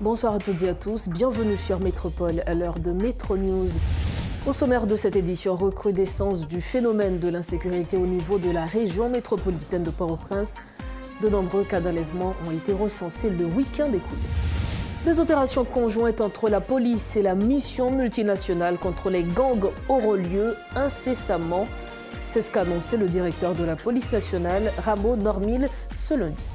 Bonsoir à toutes et à tous, bienvenue sur Métropole à l'heure de Métro News. Au sommaire de cette édition, recrudescence du phénomène de l'insécurité au niveau de la région métropolitaine de Port-au-Prince. De nombreux cas d'enlèvement ont été recensés le week-end écoulé. Des opérations conjointes entre la police et la mission multinationale contre les gangs auront lieu incessamment. C'est ce qu'a annoncé le directeur de la police nationale, Ramo Normil, ce lundi.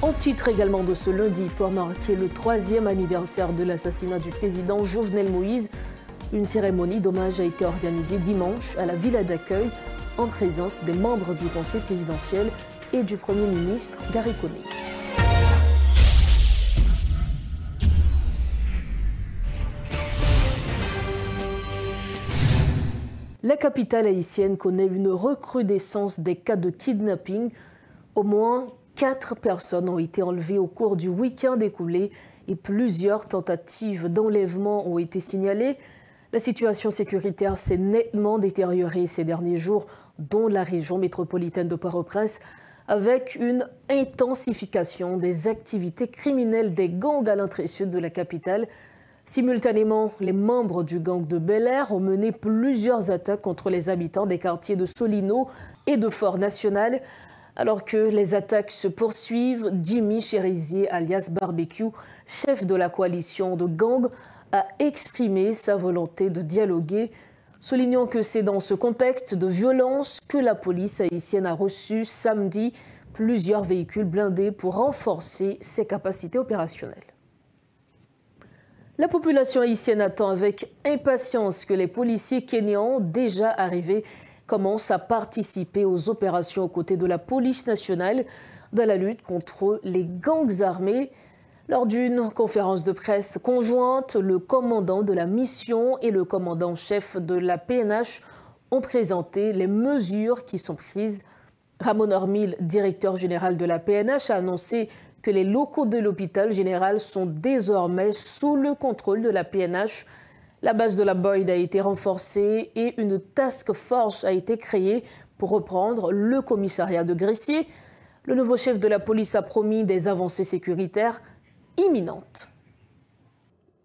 En titre également de ce lundi, pour marquer le 3e anniversaire de l'assassinat du président Jovenel Moïse, une cérémonie d'hommage a été organisée dimanche à la villa d'accueil en présence des membres du conseil présidentiel et du Premier ministre Gary Coney. La capitale haïtienne connaît une recrudescence des cas de kidnapping. Au moins 4 personnes ont été enlevées au cours du week-end écoulé et plusieurs tentatives d'enlèvement ont été signalées. La situation sécuritaire s'est nettement détériorée ces derniers jours, dont la région métropolitaine de Port-au-Prince, avec une intensification des activités criminelles des gangs à l'entrée sud de la capitale. Simultanément, les membres du gang de Bel-Air ont mené plusieurs attaques contre les habitants des quartiers de Solino et de Fort-National. Alors que les attaques se poursuivent, Jimmy Chérizier, alias Barbecue, chef de la coalition de gangs, a exprimé sa volonté de dialoguer. Soulignant que c'est dans ce contexte de violence que la police haïtienne a reçu samedi plusieurs véhicules blindés pour renforcer ses capacités opérationnelles. La population haïtienne attend avec impatience que les policiers kenyans déjà arrivés commencent à participer aux opérations aux côtés de la police nationale dans la lutte contre les gangs armés. Lors d'une conférence de presse conjointe, le commandant de la mission et le commandant-chef de la PNH ont présenté les mesures qui sont prises. Ramo Normil, directeur général de la PNH, a annoncé que les locaux de l'hôpital général sont désormais sous le contrôle de la PNH. La base de la Boyd a été renforcée et une task force a été créée pour reprendre le commissariat de Gressier. Le nouveau chef de la police a promis des avancées sécuritaires imminentes.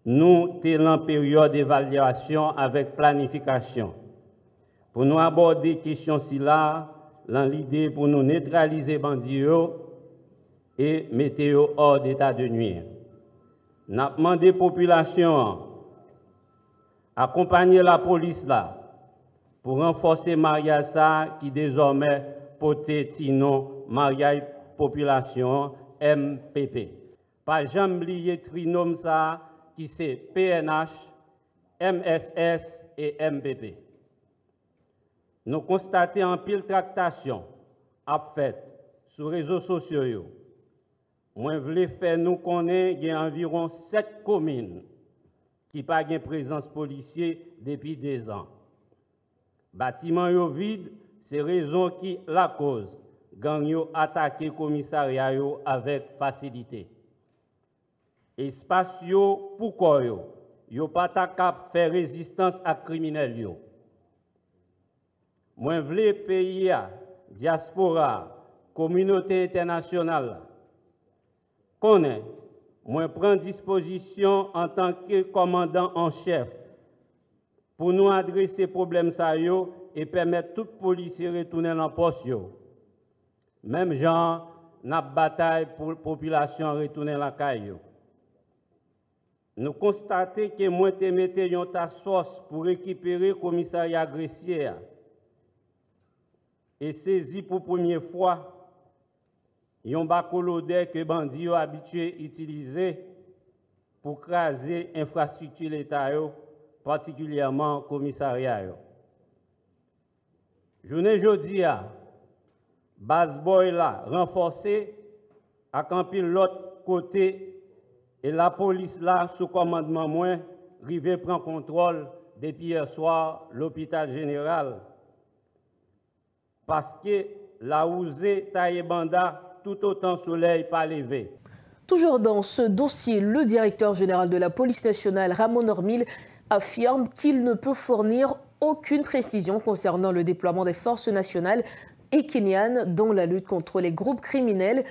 Nous sommes en période d'évaluation avec planification. Pour nous aborder la question là, l'idée pour nous neutraliser les bandits et mettre hors d'état de nuire. Nous avons demandé à la population accompagner la police là pour renforcer mariage ça qui désormais porte nom mariage population MPP. Pas jamais oublier trinôme ça qui c'est PNH, MSS et MPP. Nous constatons en pile tractation à fait sur les réseaux sociaux. Moi je voulais faire nous connaître qu'il y a environ 7 communes qui pas de présence policière depuis 2 ans. Bâtiment yo vide, c'est raison qui la cause. Gang yo attaqué commissariat yo avec facilité. Espace yo pourquoi yo pas capable faire résistance à criminel yo. Moi vle pays diaspora, communauté internationale connaît. Moi prends disposition en tant que commandant en chef pour nous adresser problème ça yo et permettre tout policier retourner dans poste yo. Même genre n'a bataille pour population retourner la caille. Nous constatons que moi te mette yon task force pour récupérer commissariat Gressier et saisi pour première fois yon bacolodé que bandi yo habitué utiliser pour craser infrastructure l'État yo, particulièrement commissariat yo. Journée jodi a base boy là renforcé à camper l'autre côté et la police là sous commandement moins rivé prend contrôle depuis hier soir l'hôpital général parce que la ouzé taille banda tout autant soleil pas levé. Toujours dans ce dossier, le directeur général de la police nationale, Ramo Normil, affirme qu'il ne peut fournir aucune précision concernant le déploiement des forces nationales et kenyanes dans la lutte contre les groupes criminels.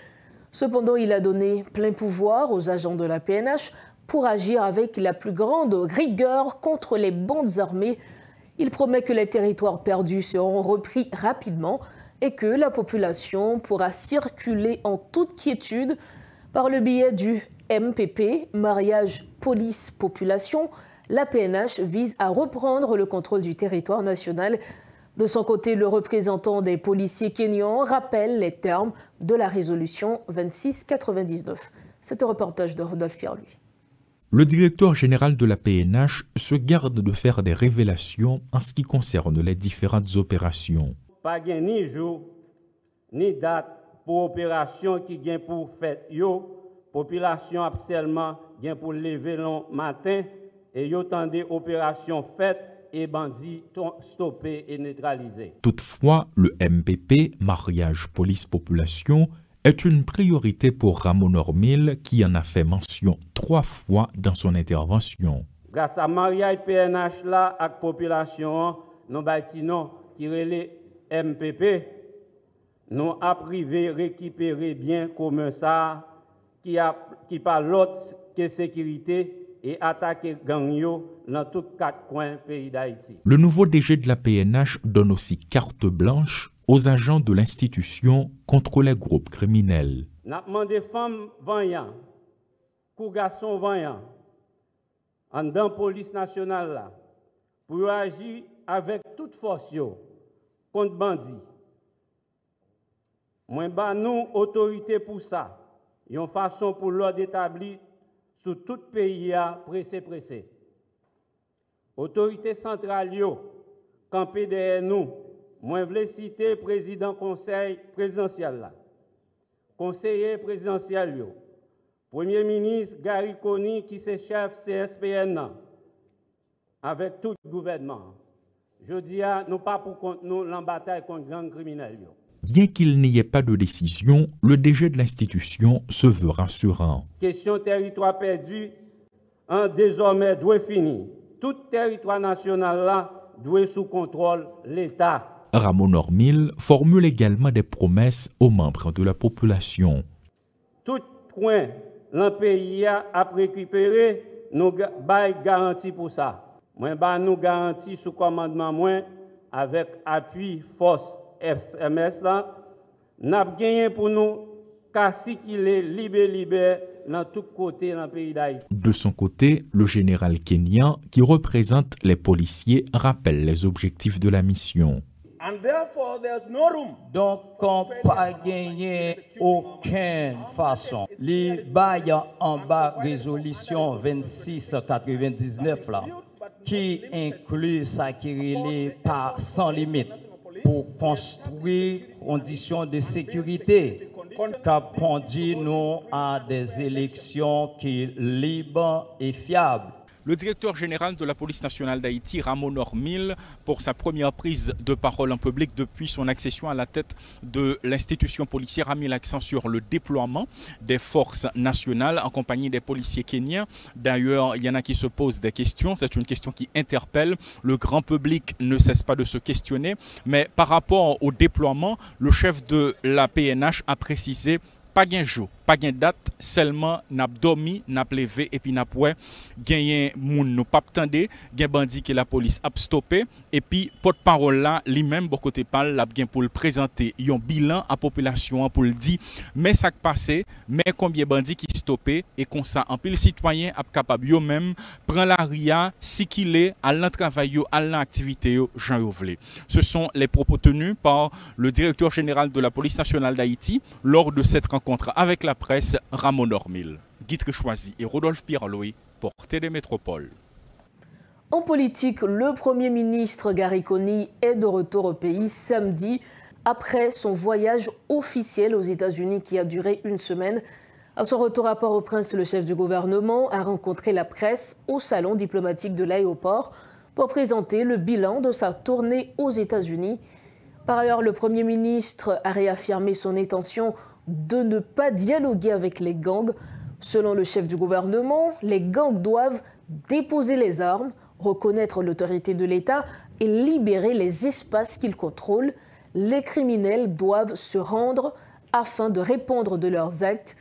Cependant, il a donné plein pouvoir aux agents de la PNH pour agir avec la plus grande rigueur contre les bandes armées. Il promet que les territoires perdus seront repris rapidement et que la population pourra circuler en toute quiétude par le biais du MPP, mariage police-population. La PNH vise à reprendre le contrôle du territoire national. De son côté, le représentant des policiers kenyans rappelle les termes de la résolution 2699. C'est un reportage de Rodolphe Pierre-Louis. Le directeur général de la PNH se garde de faire des révélations en ce qui concerne les différentes opérations. Pas ni jour, ni date pour opération qui gagne pour faire yo, population absolument gagne pour lever le matin et yo tendez opération faite et bandits stoppés et neutralisés. Toutefois, le MPP, mariage police-population, est une priorité pour Ramon Ormil qui en a fait mention 3 fois dans son intervention. Grâce à mariage PNH là avec population, nous bâtissons qui relève MPP, nous a privé récupérer bien comme ça qui par l'autre que sécurité et attaquer gang yo dans tous 4 coins pays d'Haïti. Le nouveau DG de la PNH donne aussi carte blanche aux agents de l'institution contre les groupes criminels. N'a demandé femmes vaillantes, coups garçons vaillants, en dans police nationale là, pour agir avec toute force yo, contre bandits. Moi ba nous autorité pour ça, une façon pour l'ordre établi sous tout pays à pressé. Autorité centrale yo, campé derrière nous. Moi, je voulais citer le président conseil présidentiel là, conseiller présidentiel yo, premier ministre Gary Koni qui est chef CSPN là, avec tout le gouvernement. Je dis à nous pas pour contre nous la bataille contre les gangs criminels yo. Bien qu'il n'y ait pas de décision, le DG de l'institution se veut rassurant. Question territoire perdu, désormais doit finir. Tout territoire national là doit sous contrôle l'État. Ramon Ormil formule également des promesses aux membres de la population. Tout point dans le pays a récupéré, nous bail garantie pour ça. Moi ba nous garantie sous commandement moi avec appui force SMS là, n'a gagné pour nous casser qu'il est libéré dans tous côtés dans le pays d'Haïti. De son côté, le général kenyan qui représente les policiers rappelle les objectifs de la mission. Donc, on pas gagné aucune façon. Les bails en bas résolution 2699 là, qui inclut ça qui est par sans limite pour construire conditions de sécurité qui conduit nous à des élections qui sont libres et fiables. Le directeur général de la police nationale d'Haïti, Ramon Ormil, pour sa première prise de parole en public depuis son accession à la tête de l'institution policière, a mis l'accent sur le déploiement des forces nationales en compagnie des policiers kenyans. D'ailleurs, il y en a qui se posent des questions. C'est une question qui interpelle. Le grand public ne cesse pas de se questionner. Mais par rapport au déploiement, le chef de la PNH a précisé pas gain jour, pas gain date, seulement n'a dormi, n'a levé et puis n'a poué gagné moun nous pas attendé, gain bandi que la police a stoppé et puis porte-parole là lui-même bon côté parle l'a gain pour le présenter un bilan à population pour le dire mais ça qui passé, mais combien bandi qui stoppé et comme ça en pile citoyen a capable yo même prend la ria si qu'il est à l'entravail yo à l'activité yo Jean Yovlé. Ce sont les propos tenus par le directeur général de la police nationale d'Haïti lors de cette rencontre avec la presse, Ramon Ormil. Guy Choisy et Rodolphe Pierre-Louis pour Télé Métropole. En politique, le Premier ministre Gary Koni est de retour au pays samedi après son voyage officiel aux États-Unis qui a duré une semaine. À son retour à Port-au-Prince, le chef du gouvernement a rencontré la presse au salon diplomatique de l'aéroport pour présenter le bilan de sa tournée aux États-Unis. Par ailleurs, le Premier ministre a réaffirmé son intention de ne pas dialoguer avec les gangs. Selon le chef du gouvernement, les gangs doivent déposer les armes, reconnaître l'autorité de l'État et libérer les espaces qu'ils contrôlent. Les criminels doivent se rendre afin de répondre de leurs actes.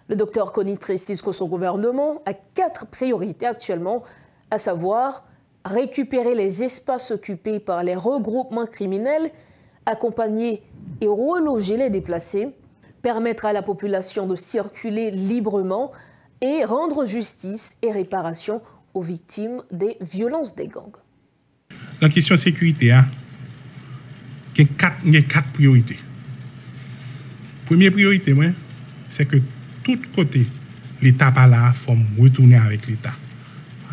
Le docteur Konig précise que son gouvernement a 4 priorités actuellement, à savoir récupérer les espaces occupés par les regroupements criminels, accompagner et reloger les déplacés, permettre à la population de circuler librement et rendre justice et réparation aux victimes des violences des gangs. La question de sécurité, il y a 4 priorités. Première priorité, c'est que tout côté, l'État pas là, il faut retourner avec l'État.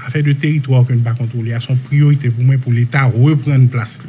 Affaire de territoire que nous ne pas contrôler, c'est une priorité pour moi pour l'État reprendre place.